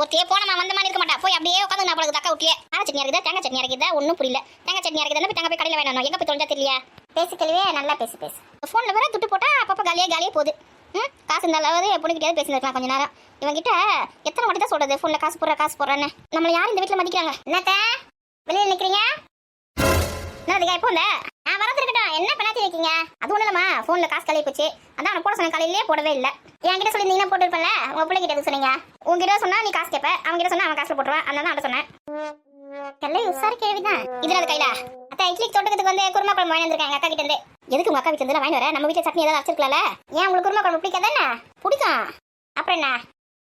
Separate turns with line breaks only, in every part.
ஒருத்தியே போனமா வந்த மாதிரி இருக்க மாட்டா. போய் அப்படியே உட்காந்து நான் பழகு தக்கா விட்டியே. கார சட்னி அரைக்குதா தேங்காய் சட்னி அரைக்குதா ஒன்றும் புரியல. தேங்காய் சட்னி அரைக்குதா போய் தேங்காய் போய் கடையில் வேணும். எங்கே போய் தொலைஞ்சா தெரியல. பேசு கழுவே நல்லா பேசு. ஃபோனில் வேற துட்டு போட்டா அப்பப்போ காலியே போகுது. காசு இருந்தாலாவது பொண்ணுக்கிட்டே பேசியிருக்கலாம் கொஞ்ச நேரம். இவங்கிட்ட எத்தனை வாட்டி தான் சொல்றது ஃபோனில் காசு போடுறேன்னு. நம்மளை யாரும் இந்த வீட்டில் மதிக்கிறாங்க. என்னத்த வெளியில் நிற்கிறீங்க? என்னதுக்கா இப்போ நான் வரது இருக்கட்டும். என்ன பண்ணாச்சு வைக்கீங்க? அது ஒன்றும் இல்லம்மா, ஃபோனில் காசு கலையை போச்சு. அதான் அவனை போட சொன்ன காலையிலே போடவே இல்லை. என்கிட்ட சொல்லியிருந்தீங்கன்னா போட்டுருப்பேன்ல. உங்கள் பிள்ளைகிட்ட எதுக்கு சொன்னீங்க? உங்ககிட்ட சொன்னா நீ காசு கேட்ப, அவங்ககிட்ட சொன்னா அவன் காசுல போட்டுருவான். அதனால தான் சொன்னேன். கல்லை உசாரி கேள்விதான் இதுல அது கையில. அத்தா இட்லி தொட்டுக்கிறதுக்கு வந்து குருமா குழம்பு வாங்கி வந்திருக்கேன் எங்க அக்கா கிட்ட இருந்து. எதுக்கு உங்க அக்கா வீட்டுல இருந்து வாங்கி வர? நம்ம வீட்டுல சட்னி ஏதாவது அரைச்சிருக்கல. ஏன் உங்களுக்கு குருமா குழம்பு பிடிக்காதானே? பிடிக்கும். அப்புறம் என்ன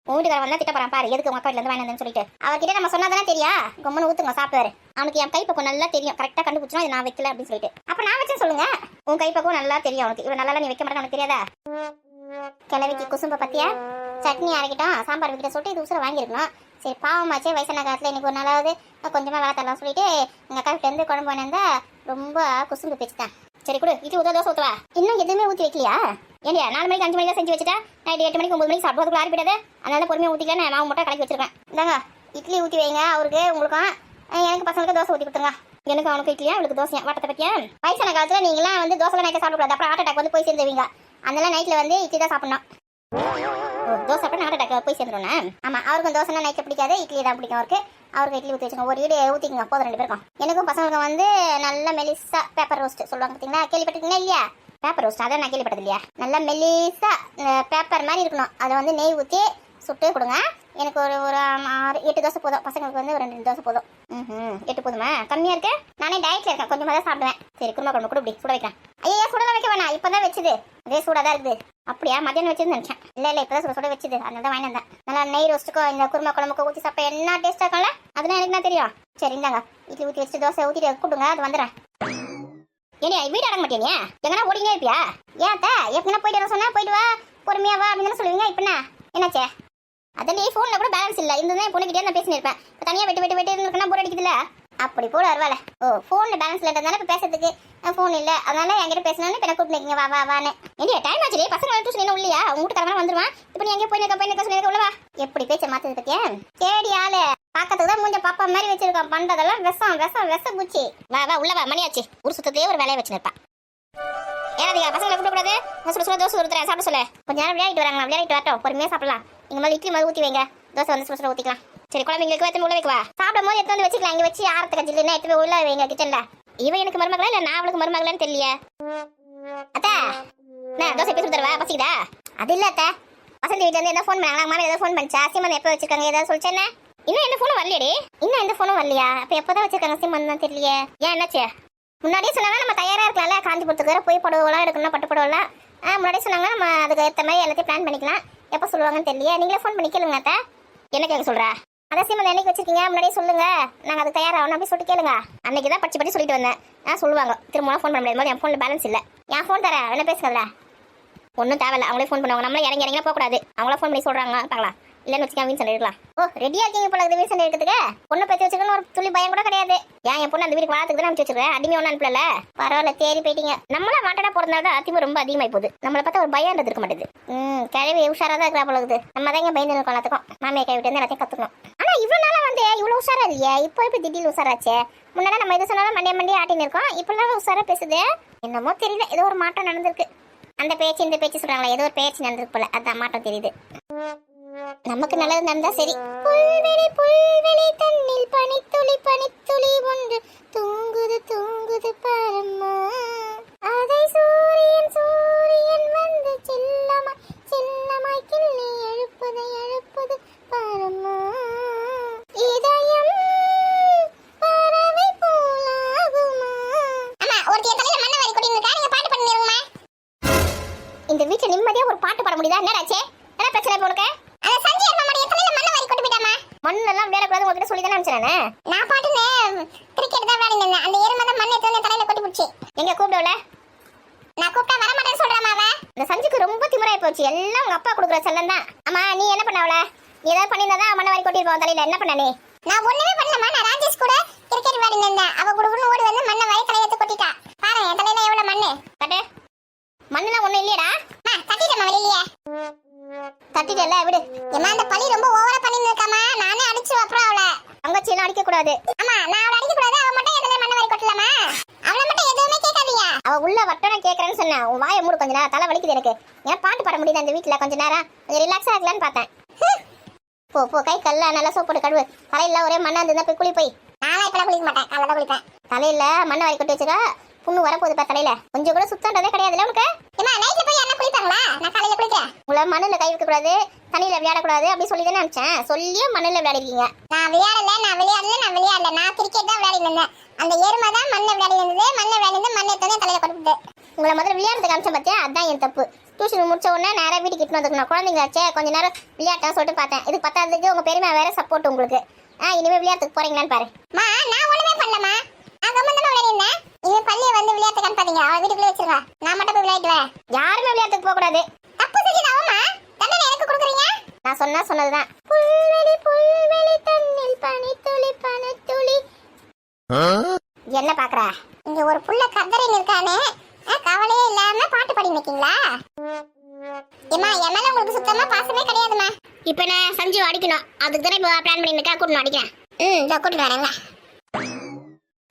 உங்க வீட்டுக்கார வந்தா திட்ட போறான் பாரு, எதுக்கு உங்க அக்கா வீட்டுல இருந்து வாங்கி வந்தேன்னு சொல்லிட்டு. அவர்கிட்ட நம்ம சொன்னாதானே தெரியா? கம்முன்னு ஊத்துங்க சாப்பிடுவாரு. அவனுக்கு என் கைப்பக்கம் நல்லா தெரியும். கரெக்டா கண்டுபிடிச்சா இது நான் வைக்கல அப்படின்னு சொல்லிட்டு. அப்ப நான் வச்சேன்னு சொல்லுங்க. உன் கைப்பக்கம் நல்லா தெரியும் அவனுக்கு. இவன் நல்லா நீ வைக்க மாட்டேன் உனக்கு தெரியாதா? கிளவிக்கு குசும்ப பத்தியா? சட்னி அரைக்கிட்டோம் சாம்பார் வைக்கிட்ட சொல்லிட்டு இது உசுர வாங்கிருக்கணும். சரி பாவமாச்சே, வயசான காலத்தில் இன்னைக்கு ஒரு நாளாவது கொஞ்சமாக வேலை தரலாம் சொல்லிட்டு எங்கள் அக்கா கிட்ட இருந்து குழம்பு வாங்கினா ரொம்ப குசும்பு பேச்சுட்டேன். சரி கொடு, இட்லி ஊற்ற தோசை ஊற்றுவா. இன்னும் எதுவுமே ஊற்றி வைக்கலையா? ஏன்டியா 4 மணிக்கு 5 மணிக்கு தான் செஞ்சு வச்சுட்டா நைட்டு 8 மணிக்கு 9 மணிக்கு சாப்பிடுறதுக்கு ஆறி போயிடாது. அதனால பொறுமையாக ஊற்றிக்கலாம். நான் மாவு மட்டும் கலக்கி வச்சிருக்கேன். இந்தாங்க இட்லி ஊற்றி வைங்க அவருக்கு, உங்களுக்கும். எனக்கு பசங்களுக்கு தோசை ஊற்றி கொடுத்துருங்க. எனக்கு அவனுக்கு இட்லியா அவளுக்கு தோசையா? வாட்டத்தை பற்றியா? வயசான காலத்தில் நீங்களாம் வந்து தோசை நைட்டை சாப்பிடக்கூடாது. அப்புறம் ஹார்ட் அட்டாக் வந்து போய் சேர்ந்துவீங்க. அதனால நைட்டில் வந்து இட்லி தான் சாப்பிடணும். தோசை சாப்பிட்டா ஹார்ட் அட்டாக் போய் சேர்ந்துருவோண்ணே. ஆமாம், அவருக்கும் தோசைனா நைட்டில் பிடிக்காது, இட்லி தான் பிடிக்கும் அவருக்கு. அவருக்கு இட்லி ஊற்றி வச்சுக்கோங்க. ஒரு இடி ஊற்றிக்கோங்க போதும் 2 பேருக்கும். எனக்கும் பசங்களுக்கு வந்து நல்ல மெலிசா பேப்பர் ரோஸ்ட் சொல்லுவாங்க பார்த்தீங்களா? கேள்விப்பட்டிருக்கீங்களா இல்லையா? பேப்பர் ரோஸ்ட் அதை நான் கேள்விப்பட்டது இல்லையா? நல்லா மெலிசா பேப்பர் மாதிரி இருக்கணும். அதை வந்து நெய் ஊற்றி சுட்டு கொடுங்க. எனக்கு ஒரு 6-8 தோசை போதும். பசங்களுக்கு வந்து ஒரு 2 தோசை போதும். 8 போதுமா? கம்மியாக இருக்கு. நானே டயட்டில் இருக்கேன், கொஞ்சமாக தான் சாப்பிடுவேன். சரி குருமா குழம்பு கூட இப்படி சுட வைக்கிறேன். ஐயா சுடலாம் வைக்க வேணாம், இப்போ தான் வச்சுது. அதே சூடாக தான் இருக்குது. அப்படியா? மத்தியானம் வச்சுருந்து நினச்சேன். இல்லை இப்போ தான் சுட வச்சுது. அதனால தான் வாங்கி வந்தேன். நல்லா நெய் ரோஸ்ட்டுக்கும் இந்த குருமா குழம்புக்கு ஊற்றி சாப்பிட்டா என்ன டேஸ்ட்டாக இருக்கும்ல? அதெல்லாம் எனக்கு தான் தெரியும். சரி இந்தாங்க இட்லி ஊற்றி வச்சுட்டு தோசை ஊற்றிட்டு கூப்பிடுங்க, அது வந்துடுறேன். ஏனியா வீடு அடங்க மாட்டேங்க? எங்கன்னா ஓடினே இருப்பியா? ஏன் எப்படின்னா போயிட்டு வர சொன்னா போயிட்டு வா பொறுமையா வா அப்படின்னு சொல்லுவீங்க. இப்போ என்னாச்சே? அதில் ஃபோனில் கூட பேலன்ஸ் இல்லை. இந்த தான் பொண்ணுக்கிட்டே நான் பேசினிருப்பேன். இப்போ தனியாக வெட்டி இருக்குன்னா போர் அடிக்குதுல்ல? அப்படி போட வருவாள். ஃபோனில் பேலன்ஸ் இல்லைன்றதுனால இப்போ பேசுறதுக்கு ஃபோன் இல்லை. அதனால என்கிட்ட பேசணும்னு இப்போ நான் கூப்பிட்டு வா வான்னு. ஏன்டியா டைம் ஆச்சு, பசங்க டியூஷன் என்ன இல்லையா? உங்க வீட்டுக்காரங்க வந்துருவான். இப்போ நீ எங்கே போய் சொல்லி உள்ளவா? எப்படி பேச்ச மாத்தது பத்தியா? தேடி ஆளு பார்க்கறதுக்கு தான் மூஞ்ச பாப்பா மாதிரி வச்சிருக்கான். பண்றதெல்லாம் விஷம் பூச்சி. வா உள்ளவா, மணியாச்சு. ஒரு சுத்தத்தையே ஒரு வேலையை வச்சுருப்பான். ஏன்னா பசங்களை கூப்பிடக்கூடாது. சுட தோசை ஒருத்தர் சாப்பிட சொல்ல. கொஞ்சம் நேரம் விளையாடிட்டு வராங்களா? விளையாடிட்டு வரட்டும், பொறுமையாக சாப்பிடலாம். இங்கே மாதிரி இட்லி மாதிரி ஊற்றி வைங்க. தோசை வந்து சுட ஊற்றிக்கலாம். சரி குழம்புங்களுக்கு எடுத்து உள்ள வைக்கவா? சாப்பிடும் போது எடுத்து வந்து வச்சுக்கலாம். இங்கே வச்சு ஆரத்துக்கு கஞ்சில் எடுத்து போய் உள்ள வைங்க கிச்சன்ல. இவன் எனக்கு மருமகளா இல்லை நான் அவளுக்கு மருமகளான்னு தெரியலையே. அத்தா நான் தோசை பேசி தருவா பசிக்குதா? அது இல்லை அத்தா, வசந்தி வீட்டில் இருந்து எதாவது ஃபோன் பண்ணாங்க. மாமா ஏதாவது ஃபோன் பண்ணிச்சா? சீமன் எப்போ வச்சிருக்காங்க ஏதாவது சொல்லிச்சேன்னு? இன்னும் எந்த ஃபோனும் வரலையடி. இன்னும் எந்த ஃபோனும் வரலையா? அப்போ எப்போதான் வச்சிருக்காங்க சீமன் தான் தெரியலையே. ஏன் என்னாச்சு? முன்னாடியே சொன்னாங்க நம்ம தயாராக இருக்கலாம்ல. காஞ்சிபுரத்துக்கு போய் புடவைலாம் எடுக்கணும், பட்டு புடவைலாம். முன்னாடியே சொன்னாங்க நம்ம அதுக்கு ஏற்ற மாதிரி எல்லாத்தையும் பிளான் பண்ணிக்கலாம். எப்போ சொல்லுவாங்கன்னு தெரியல. நீங்களே ஃபோன் பண்ணி கேளுங்க அத்தா. என்ன கேட்க சொல்கிறா? அதான் சீமன் என்னைக்கு வச்சிருக்கீங்க முன்னாடியே சொல்லுங்க, நாங்கள் அதுக்கு தயாராகணும் அப்படி சொல்லிட்டு கேளுங்க. அன்னைக்கு தான் படிச்சு சொல்லிட்டு வந்தேன். சொல்லுவாங்க திரும்ப ஃபோன் பண்ண முடியாது. என் ஃபோனில் பேலன்ஸ் இல்லை. என் ஃபோன் தரேன், என்ன பேசுகிறதுல ஒன்றும் தேவையில்ல. அவங்களே ஃபோன் பண்ணுவாங்க. நம்மளே இறங்கினா போகக்கூடாது. அவங்களா ஃபோன் பண்ணி சொல்கிறாங்க பார்க்கலாம். இல்லைன்னு வச்சுக்கேன் வீண் சண்டை இருக்கலாம். ரெடியாக இருக்கீங்க போல வீண் சண்டை இருக்கிறதுக்கு. பொண்ணை பற்றி வச்சுக்கணும் ஒரு துளி பயம் கூட கிடையாது. ஏன் என் பொண்ணு அந்த வீட்டுக்கு வளர்த்துக்கு தான் அனுப்பிச்சு வச்சிருக்கேன். அடிமை ஒன்றும் அனுப்பல. பரவாயில்ல தேடி போயிட்டீங்க. நம்மளா வாண்டடா போறதுனால அதிகம் ரொம்ப அதிகமாகி போகுது. நம்மளை பார்த்தா ஒரு பயம் இருக்க மாட்டேது. கிழவி உஷாராக தான் இருக்கிறா போல இருக்குது. நம்ம தான் இங்கே பயந்து இருக்கோம் எல்லாத்துக்கும். மாமியை கைவிட்டு வந்து எல்லாத்தையும் கற்றுக்கணும். ஆனால் இவ்வளோ நாளாக வந்து இவ்வளோ உஷாரா இல்லையா? இப்போ திடீர்னு உஷாராச்சே. முன்னாடி நம்ம எது சொன்னாலும் மண்டியை ஆட்டின்னு இருக்கோம். இப்பெல்லாம் உஷாரா பேசுது. என்னமோ தெரியல, ஏதோ ஒரு மாற்றம் நடந்திருக்கு. அந்த பேச்சு இந்த பேச்சு சொல்றாங்களா, ஏதோ ஒரு பேச்சு நடந்திருக்கு போல. அதான் மாற்றம் தெரியுது. நமக்கு நல்லது நடந்தா சரி. புல்வெளி தண்ணில் பனித்துளி ஒன்று தூங்குது பரமா. அதை சூரியன் வந்து செல்லமாய் கிள்ளி எழுப்புது பரமா. இதயம் பறவை போலாகுமா. ஆமா ஒருத்திய தலையில மண்ணை வாரி கொட்டி இருக்கா. நீங்க பாட்டு பண்ணிருங்கம்மா. இந்த வீட்டுல நிம்மதியா ஒரு பாட்டு பாட முடியுதா? என்னடாச்சே? என்ன பிரச்சனை போலுக்க? அந்த சஞ்சய் அம்மாடைய தலையில மண்ணை வாரி கொட்டி போயிட்டாமா. மண்ணெல்லாம் விளையாடக்கூடாது உங்ககிட்ட சொல்லி தானே அனுப்பிச்சேனே. நான் பாட்டுன்னு கிரிக்கெட் தான் விளையாடினேன். அந்த எருமை தான் மண்ணை எடுத்து தலையில கொட்டி போச்சு. எங்க கூப்பிடல? நான் கூப்பிட்டா வர மாட்டேன்னு சொல்றாமா அவ. இந்த சஞ்சுக்கு ரொம்ப திமிராயி போச்சு. எல்லாம் உங்க அப்பா கொடுக்குற செல்லம் தான். அம்மா நீ என்ன பண்ணவள? நீ ஏதாவது பண்ணியிருந்தா மண்ணை வாரி கொட்டிருப்போம் தலையில. என்ன பண்ண நீ? நான் ஒண்ணுமே பண்ணலமா. நான் ராஜேஷ் கூட கிரிக்கெட் விளையாடினேன். அவ குடுகுடுன்னு ஓடி வந்து மண்ணை வாரி தலையில எடுத்து கொட்டிட்டா. பாரு என் தலையில எவ்வளவு மண்ணு. கட்டு மண்ணெல்லாம் ஒண்ணும் இல்லையடா. தட்டிட்டமா வெளியிலே. தட்டிட்டல விடு. ஏமா அந்த பழி ரொம்ப ஓவரா பண்ணிட்டு இருக்காமா. நான் அடிக்க கூடாது. ஆமா நான் அவளை அடிக்க கூடாது. அவ மட்டும் எதுல மண்ணை வாரி கொட்டலாமா? அவளை மட்டும் எதுவுமே கேட்காதீங்க. அவ உள்ள வட்டணும் கேக்குறேன்னு சொன்னா உன் வாயை மூடு. கொஞ்ச நேரம் தலை வலிக்குது எனக்கு. ஏன் பாட்டு பாட முடியுது அந்த வீட்டுல? கொஞ்ச நேரம் கொஞ்சம் ரிலாக்ஸா இருக்கலான்னு பார்த்தேன். போ போ கை கல்ல நல்லா சோப் போட்டு கழுவு. தலையில ஒரே மண்ணா இருந்தா போய் குளி போய். நானே இப்ப குளிக்க மாட்டேன், காலையில குளிப்பேன். தலையில மண்ணை வாரி கொட்டி வச்சுக்கா புண்ணு வரப்போகுது தலையில. கொஞ்சம் கூட சுத்தன்றதே கிடையாதுல்ல உனக்கு? ஏமா நைட்ல போய் என்ன குளிப்பாங்களா? நான் காலையில குளிக்கிறேன். உங்களை மண்ணுல கை வைக்க கூடாது, தண்ணியில விளையாடக்கூடாது அப்படி சொல்லி தானே நினைச்சேன். சொல்லியும் மண்ணுல விளையாடிருக்கீங்க. நான் விளையாடல. நான் கிரிக்கெட் தான் விளையாடி இருந்தேன். அந்த எருமை தான் மண்ணை விளையாடி இருந்தது. மண்ணை விளையாடி மண்ணை எடுத்து தலையில கொட்டிட்டு உங்களை முதல்ல விளையாடுறதுக்கு அமிச்சம் பார்த்தியா? அதான் என் தப்பு. டியூஷன் முடிச்ச உடனே நேரம் வீட்டுக்கு இட்டு வந்துக்கணும். குழந்தைங்களாச்சே கொஞ்ச நேரம் விளையாட்டா சொல்லிட்டு பார்த்தேன். இது பத்தாததுக்கு உங்க பெருமை வேற சப்போர்ட் உங்களுக்கு. இனிமே விளையாட்டுக்கு போறீங்களான்னு பாரு. நான் ஒண்ணுமே பண்ணலமா. நான் கம்மந்தமா விளையாடினேன். இனிமே பள்ளியை வந்து விளையாட்டு காண்பாதீங்க. அவ வீட்டுக்குள்ளே வச்சிருக்கா. நான் மட்டும் போய் விளையாடுவேன். யாருமே விளையாட்டுக்கு போக கூடாது. தப்பு செஞ்சுதாவமா தண்டனை எனக்கு கொடுக்குறீங்க? நான் சொன்னதுதான். புல்வெளி புல்வெளி தண்ணில் பனித்துளி பனித்துளி. என்ன பாக்குற? இங்க ஒரு புள்ள கதறின் இருக்கானே, கவலையே இல்லாம பாட்டு பாடி நிக்கீங்களா? ஏமா என் மேல உங்களுக்கு சுத்தமா பாசமே கிடையாதுமா. இப்ப நான் சஞ்சு அடிக்கணும். அதுக்கு தானே இப்போ பிளான் பண்ணி நிக்கா. கூட்டணும் அடிக்கிறேன். இதோ கூட்டிட்டு வரேங்க.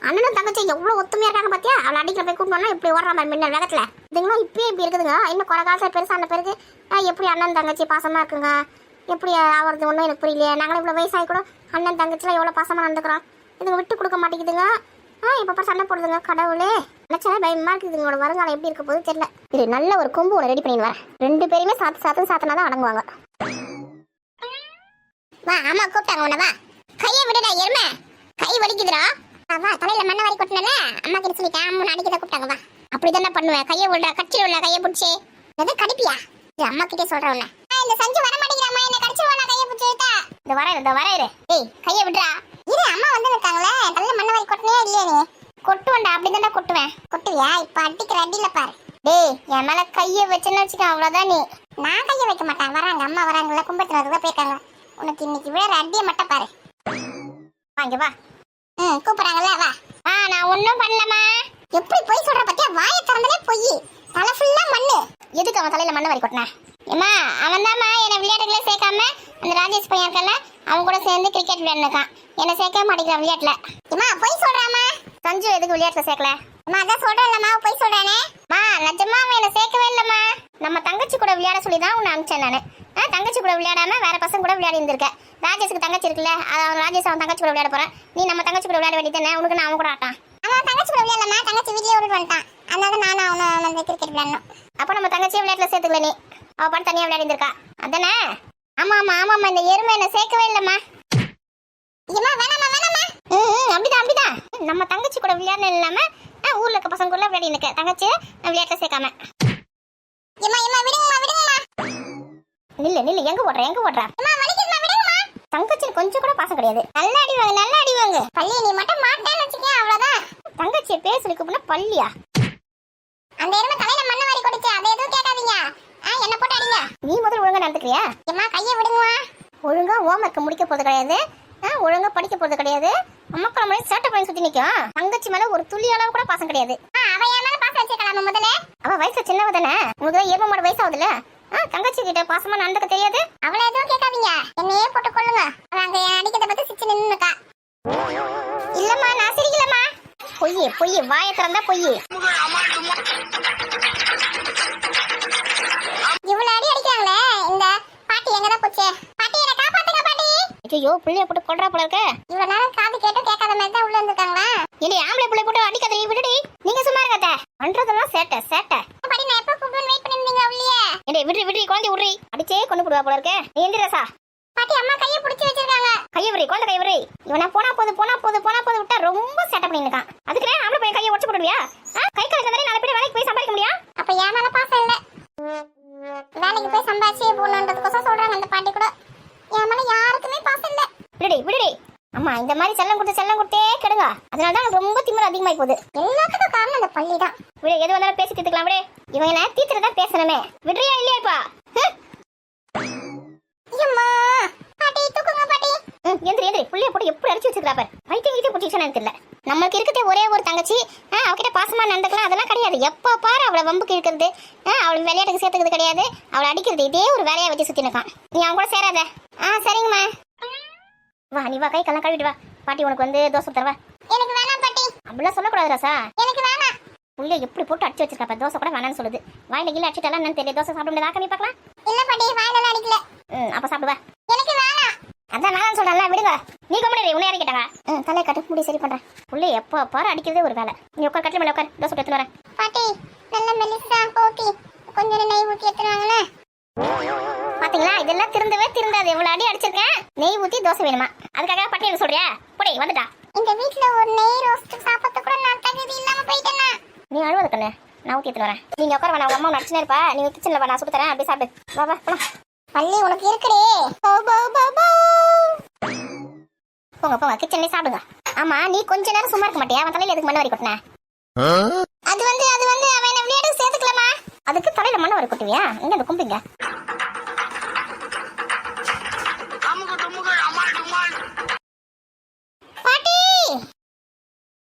அண்ணனும் தங்கச்சி எவ்வளவு ஒத்துமையா இருக்காங்க பாத்தியா? அவளை அடிக்கிற போய் கூட்டணும்னா இப்படி ஓடுற மாதிரி மின்னல் வேகத்துல. இதுங்களும் இப்பயே இப்படி இருக்குதுங்க. இன்னும் குறை காலத்துல பெருசான பிறகு எப்படி அண்ணன் தங்கச்சி பாசமா இருக்குங்க? எப்படி ஆகிறது ஒன்றும் எனக்கு புரியலையே. நாங்களும் இவ்வளவு வயசாகி கூட அண்ணன் தங்கச்சிலாம் எவ்வளவு பாசமா நடந்துக்கிறோம். இதுங்க விட்டு கொடுக்க மாட்டேங்குதுங்க. இப்ப சண்டை போடுதுங்க. கடவுளே நினைச்சா பயமா இருக்கு. இதுங்களோட வருங்காலம் எப்படி இருக்க போது தெரியல. இது நல்ல ஒரு கொம்பு ஒன்று ரெடி பண்ணி வரேன். ரெண்டு பேருமே சாத்தினாதான் அடங்குவாங்க. வா ஆமா கூப்பிட்டாங்க உன்னவா. கையை விடுடா எருமை, கை வலிக்குதுடா. வா தலையில மண்ணை வாரி கொட்டினல அம்மா கிட்ட சொல்லிட்டேன். அம்மா அடிக்கதான் கூப்பிட்டாங்க. வா அப்படிதானே பண்ணுவேன். கையை விடுடா, கட்சி விடல, கையை பிடிச்சி எதை கடிப்பியா? அம்மா கிட்டே சொல்றேன். இந்த சஞ்சு வர மாட்டேங்கிறாமா, என்ன கடிச்சிருவா? நான் கையை பிடிச்சி இந்த வரேன். ஏய் கையை விடுறா. இது அம்மா வந்து இருக்காங்களே. தலையில மண்ணை வாரி கொட்டினே இல்லையே நீ? கொட்டுவேன்டா, அப்படிதான்டா கொட்டுவேன். கொட்டுவியா? இப்ப அடிக்கிற அடியில பாரு. டேய் என் மேல கையை வச்சுன்னு வச்சுக்க, அவ்வளவுதான் நீ. நான் கையை வைக்க மாட்டேன். வராங்க அம்மா வராங்கல்ல, கும்பத்துறதுதான் போயிருக்காங்க. உனக்கு இன்னைக்கு விழற அடியை மட்டும் பாரு. வாங்க வா. கூப்பிடுறாங்கல்ல வா. நான் ஒன்னும் பண்ணலமா. எப்படி போய் சொல்ற பத்தியா? வாயை திறந்தனே பொய். தலை ஃபுல்லா மண்ணு. எதுக்கு அவன் தலையில மண்ணை வாரி கொட்டின? ஏமா அவன் தான்மா என்ன விளையாட்டுகளே சேர்க்காம அந்த ராஜேஷ் பையன் இருக்கல அவன் கூட சேர்ந்து கிரிக்கெட் விளையாடுனான். என்ன சேர்க்க மாட்டேங்கிறான் விளையாட்டுல. ஏமா போய் சொல்றாமா. சஞ்சு எதுக்கு விளையாட்டுல சேர்க்கல? அம்மா அதான் சொல்றேன்லம்மா, போய் சொல்றானே. நிஜமா அவன் என்ன சேர்க்கவே இல்லம்மா. நம்ம தங்கச்சி கூட விளையாட சொல்லி தான் உன்னை அனுப்பிச்சேன் நானு. தங்கச்சி கூட விளையாடாம வேற பசங்க கூட விளையாடி இருந்திருக்க. ராஜேஷுக்கு தங்கச்சி இருக்குல்ல, அவன் ராஜேஷ் அவன் தங்கச்சி கூட விளையாட போறான். நீ நம்ம தங்கச்சி கூட விளையாட வேண்டியதானே? உனக்கு நான் அவன் கூட ஆட்டான். அவன் தங்கச்சி கூட விளையாடலாமா? தங்கச்சி வீட்லயே விட்டுட்டு வந்துட்டான். அதனால நானும் அவனை வந்து கிரிக்கெட் விளையாடணும். அப்ப நம்ம தங்கச்சியை விளையாட்டுல சேர்த்துக்கல நீ. அவ பாட்டு தனியா விளையாடி இருந்திருக்கா அதானே? ஆமா இந்த எருமை என்ன சேர்க்கவே இல்லம்மா. அப்படிதான் நம்ம தங்கச்சி கூட விளையாட இல்லாம ஊர்ல இருக்க பசங்க கூட விளையாடி இருக்க. தங்கச்சி விளையாட்டுல சேர்க்காம. நில்லு எங்க ஓடுற? தங்கச்சி கொஞ்சம் கூட பாசம் கிடையாது. நல்லா அடிவாங்க. பள்ளி நீ மட்டும் மாட்டேன்னு வச்சுக்கேன், அவ்வளவுதான். தங்கச்சியை பேர் சொல்லி கூப்பிட பள்ளியா? அந்த எருமை தலையில மண்ணை வாரி கொட்டுச்சு. அதை எதுவும் கேட்காதீங்க. என்ன போட்டு அடிங்க. நீ முதல்ல ஒழுங்கா நடந்துக்கிறியா? கையை விடுங்க. ஒழுங்கா ஹோம்வொர்க் முடிக்க போறது கிடையாது. ஒழுங்கா படிக்க போறது கிடையாது. அம்மாக்கள மாதிரி சேட்டை பண்ணி சுத்தி நிக்கும். தங்கச்சி மேல ஒரு துளி அளவு கூட பாசம் கிடையாது. அவ என் மேல பாசம் வச்சிருக்கலாமா? முதல்ல அவ வயசு சின்னவ தானே. உங்களுக்கு எருமை மாடு வயசு ஆகுதுல்ல. தங்கச்சி கிட்ட பாசமா நடந்துக்க தெரியாது. அவளை எதுவும் கேட்காதீங்க. என்னையே போட்டு கொள்ளுங்க. அங்க அடிக்கிறத பத்தி சிச்சு நின்னுக்கா. இல்லம்மா நான் சிரிக்கலம்மா. பொய் வாயை திறந்தா பொய். இவ்வளவு அடி அடிக்கிறாங்களே இந்த பாட்டி எங்கதான் போச்சு? பாட்டி என்ன காப்பாத்துங்க பாட்டி. ஐயோ புள்ளைய போட்டு கொல்றா போல இருக்க. இவ்வளவு நேரம் காது கேட்டு கேட்காத மாதிரி தான் உள்ள இருந்திருக்காங்களா? இல்ல ஆம்பளை புள்ளை போட்டு அடிக்காத நீ விடுடி. நீங்க சும்மா இருக்காத. பண்றதெல்லாம் சேட்டை. பாட்டி நான் எப்ப கூப்பிடுன்னு வெயிட் பண்ணிருந்தீங்க உள்ளே. ஏடே விடுடி குழந்தை விடுடி. அடிச்சே கொண்டு போடுவா போல இருக்க. நீ எந்திரசா. பாட்டி அம்மா கையை பிடிச்சி வச்சிருக்காங்க. கையை விடுடி குழந்தை கையை விடுடி. இவனா போனா போது விட்டா ரொம்ப சேட்டை பண்ணிருக்கான். அதுக்கு ஆம்பளை பையன் கையை உடைச்சு போடுவியா? கை காலுக்கு தானே நாளை போய் வேலைக்கு போய் சம்பாதிக்க முடியும். அப்ப ஏன் மேல பாசம் இல்ல. வேலைக்கு போய் சம்பாதிச்சே போகணுன்றதுக்கோசம் சொல்றாங்க அந்த பாட்டி கூட. என் மேல யாருக்குமே பாசம் இல்ல. விடுடி. அம்மா இந்த மாதிரி செல்லம் கொடுத்தே கெடுங்க. அதனாலதான் எனக்கு ரொம்ப திமிரு அதிகமாயி போகுது. எல்லாத்துக்கும் காரணம் அந்த பள்ளி தான். விடு எது வந்தாலும் பேசி தீர்த்துக்கலாம். விடு இவங்க தீர்த்துதான் பேசணுமே. விடுறியா இல்லையாப்பா? எந்திரி புள்ளைய போட்டு எப்படி அடிச்சு வச்சிருக்கா பாரு. வைத்தியங்கிட்டே பிடிச்சிச்சு எனக்கு தெரியல. நம்மளுக்கு இருக்கிறதே ஒரே ஒரு தங்கச்சி. அவகிட்ட பாசமா நடந்துக்கலாம் அதெல்லாம் கிடையாது. எப்ப பாரு அவளை வம்புக்கு இருக்கிறது, அவளை விளையாட்டுக்கு சேர்த்துக்கிறது கிடையாது. அவளை அடிக்கிறது இதே ஒரு வேலையா வச்சு சுத்தி நிற்கான். நீ அவன் கூட சேராத. சரிங்கம்மா. வா நீ வா, கை கல்லாம் கழுவிட்டு வா. பாட்டி உனக்கு வந்து தோசை தரவா? எனக்கு வேணாம் பாட்டி. அப்படிலாம் சொல்லக்கூடாது ராசா. எனக்கு வேணாம். புள்ள எப்படி போட்டு அடிச்சு வச்சிருக்கா பாரு. தோசை கூட வேணாம்னு சொல்லுது. வாயில கீழ அடிச்சிட்டாலாம் என்னன்னு தெரியல. தோசை சாப்பிட முடியாதா கம்மி பார்க்கலாம்? இல்ல பாட்டி, வாயில அடிக்கல. அப்ப சாப்பிடுவா. எனக்கு வேணாம். அதான் வேணாம்னு சொல்றேன்ல, விடுங்க. நீ கம்முனு உன்னை யாரை கேட்டாங்க? தலையை கட்டு முடி சரி பண்றேன். புள்ள எப்போ பாரு அடிக்கிறதே ஒரு வேலை. நீ உட்கார், கட்டில மேல உட்கார். தோசை எடுத்துட்டு வரேன். பாட்டி நல்ல மெலிசா ஓகே. கொஞ்சம் நெய் ஊத்தி எடுத்துறாங்களே. பாத்தீங்களா, இதெல்லாம் திருந்தாது. எவ்வளவு அடி அடிச்சிருக்கேன். நெய் ஊத்தி தோசை வேணுமா? அதுக்காக பட்டியல் சொல்றியா? போடி வந்துட்டா. இந்த வீட்ல ஒரு நெய் ரோஸ்ட் சாப்பிட்டு கூட நான் தகுதி இல்லாம போயிட்டேனா? நீ அழுவாத கண்ணு, நான் ஊத்தி எடுத்துட்டு வரேன். நீங்க உட்கார வேணா, உங்க அம்மா நடிச்சுனே இருப்பா. நீ கிச்சன்ல வா, நான் சுட்டு தரேன். அப்படியே சாப்பிடு. வா வா போலாம். பள்ளி உனக்கு இருக்குடே. போங்க போங்க, கிச்சன்லயே சாப்பிடுங்க. ஆமா, நீ கொஞ்ச நேரம் சும்மா இருக்க மாட்டியா? அவன் தலையில எதுக்கு மண்ணை வரி கொட்டின? அது வந்து அவன் என்ன விளையாட சேர்த்துக்கலாமா? அதுக்கு தலையில மண்ணை வரி கொட்டுவியா? எங்க அந்த கும்பிங்க.